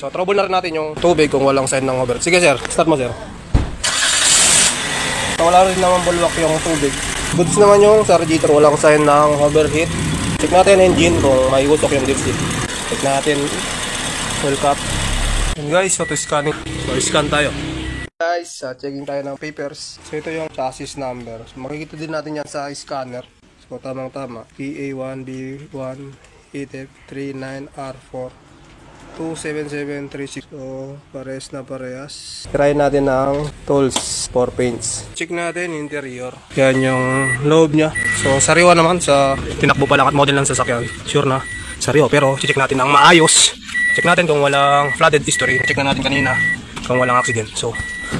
So trouble na rin natin yung tubig kung walang sign ng overheat. Sige sir, start mo sir. So, wala rin naman bulwak yung tubig. Goods naman yung sa radiator, walang sign ng overheat. Check natin engine kung may usok yung dipstick. Check natin fuel cap. And guys, auto scanning. So scan tayo. Guys, checking tayo ng papers. So ito yung chassis number. So, makikita din natin yan sa scanner. So tamang tama. PA1B1ATF39R4 27736. So parehas na parehas. Try natin ng tools for paints. Check natin interior. Yan yung loob nya. So sariwa naman sa tinakbo pa lang at model ng sasakyan. Sure na sariwa, pero check natin ng maayos. Check natin kung walang flooded history. Check na natin kanina kung walang accident. So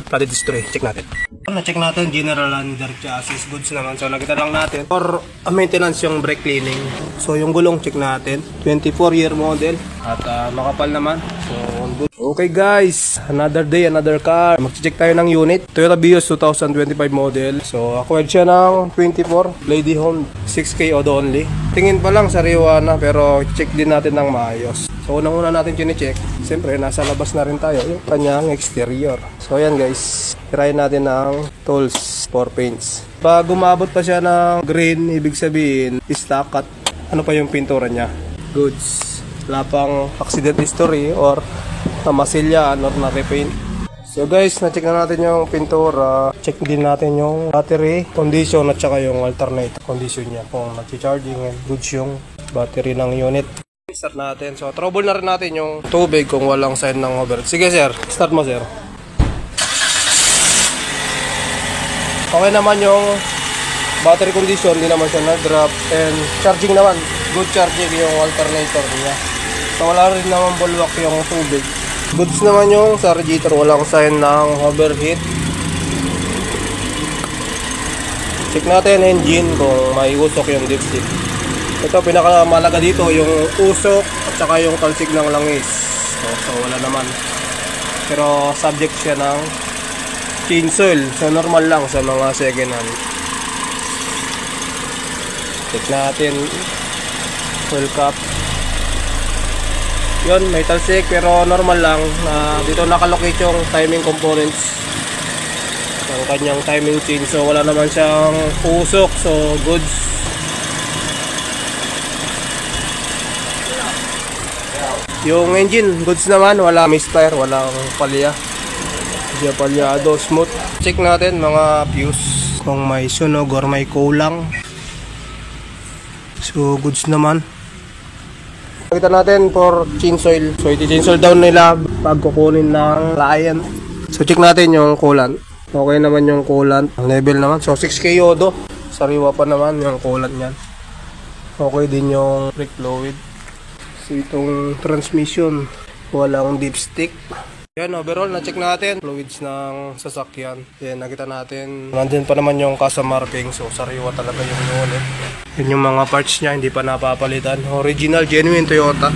flooded history, check natin. Na-check natin general under chassis goods naman. So nakita lang natin for maintenance yung brake cleaning. So yung gulong check natin, 24-year model at makapal naman. So good. Okay guys, another day, another car. Mag-check tayo ng unit. Toyota Vios 2025 model. So acquired siya ng 24 Lady Home 6K odo only. Tingin pa lang sariwa na, pero check din natin ng maayos. So unang-una natin chine-check, siyempre nasa labas na rin tayo yung kanyang exterior. So ayan guys, try natin ng tools for paints. Pag umabot pa siya ng green, ibig sabihin stock at ano pa yung pintura niya, goods. Wala pang accident history or namasilyan or na-repaint. So guys, na-check na natin yung pintura. Check din natin yung battery condition at saka yung alternate condition niya, kung nag-charging and goods yung battery ng unit. Start natin. So trouble na rin natin yung tubig kung walang sign ng overheat. Sige sir, start mo sir. Okay naman yung battery condition, hindi naman siya nag-drop, and charging naman, good charging yung alternator niya. So wala rin naman bulwak yung tubig. Goods naman yung sa radiator, walang sign ng overheat. Check natin engine kung may usok yung dipstick. Ito pinakamalaga dito yung usok at saka yung talsik ng langis. So wala naman. Pero subject siya ng change oil. So normal lang sa mga second hand. Check natin fuel cap. Yun, may talsik pero normal lang. Dito nakalocate yung timing components, ang kanyang timing chain. So wala naman siyang usok. So goods. Yung engine, goods naman, wala misfire, walang palya. Hindi palyado, smooth. Check natin mga fuse kung may sunog or may kulang. So goods naman. Kita natin for change oil. So iti-change oil down nila pag kukunin ng client. So check natin yung coolant. Okay naman yung coolant. Ang level naman. So 6K yodo. Sariwa pa naman yung coolant niyan. Okay din yung brake fluid. So itong transmission, walang dipstick. Yan, overall na-check natin fluids ng sasakyan. Yan, nakita natin nandun pa naman yung casa marking. So sariwa talaga yung unit. Yun yung mga parts niya, hindi pa napapalitan. Original, genuine Toyota.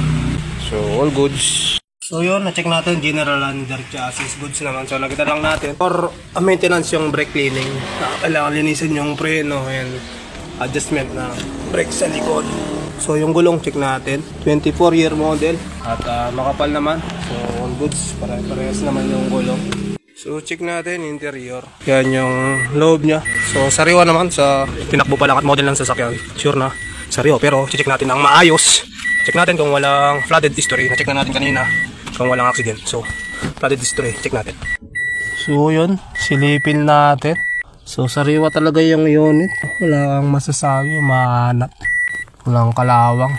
So all goods. So yun, na-check natin general under chassis goods naman. So nakita lang natin for maintenance yung brake cleaning. Kailangan linisin yung preno and adjustment na brake sa likod. So yung gulong check natin, 24-year model at makapal naman. So all goods, parehas naman yung gulong. So check natin interior. Yan yung loob niya. So sariwa naman sa tinakbo pa lang at model ng sasakyan. Sure na sariwa, pero check natin ng maayos. Check natin kung walang flooded history. Na-check na natin kanina kung walang accident. So flooded history, check natin. So yun, silipin natin. So sariwa talaga yung unit. Wala kang masasabi, mahanap. Walang kalawang.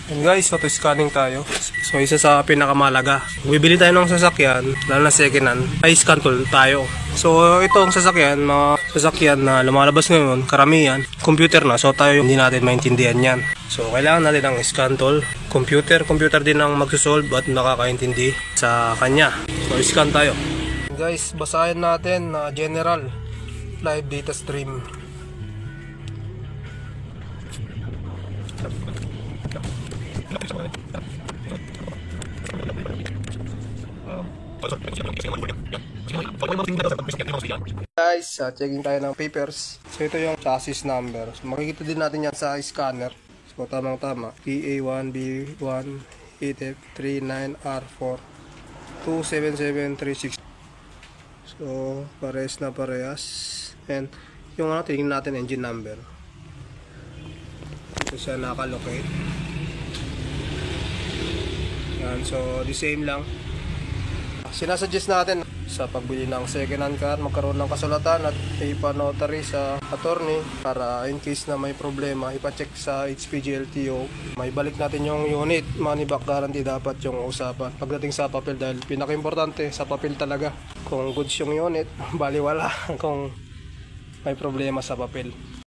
And guys, auto scanning tayo. So isa sa pinakamalaga, bibili tayo ng sasakyan, lalo na second hand, ay scan tool tayo. So itong sasakyan, mga sasakyan na lumalabas ngayon, karamihan computer na. So tayo hindi natin maintindihan yan. So kailangan natin ng scan tool. Computer din ang magsusolve at nakakaintindi sa kanya. So scan tayo. And guys, basahin natin na general live data stream. Guys, checking tayo ng papers. So ito yung chassis number. So makikita din natin yan sa scanner. So tamang tama. PA1B1ATF39R4 27736. So, parehas na parehas. And yung ano, tingnan natin engine number. Ito siya nakalocate. Yan, so the same lang. Sinasuggest natin sa pagbili ng second hand car, magkaroon ng kasulatan at ipa-notary sa attorney para in case na may problema, ipa-check sa HPG LTO. May balik natin yung unit, money back guarantee dapat yung usapan pagdating sa papel dahil pinaka-importante sa papel talaga. Kung goods yung unit, baliwala kung may problema sa papel.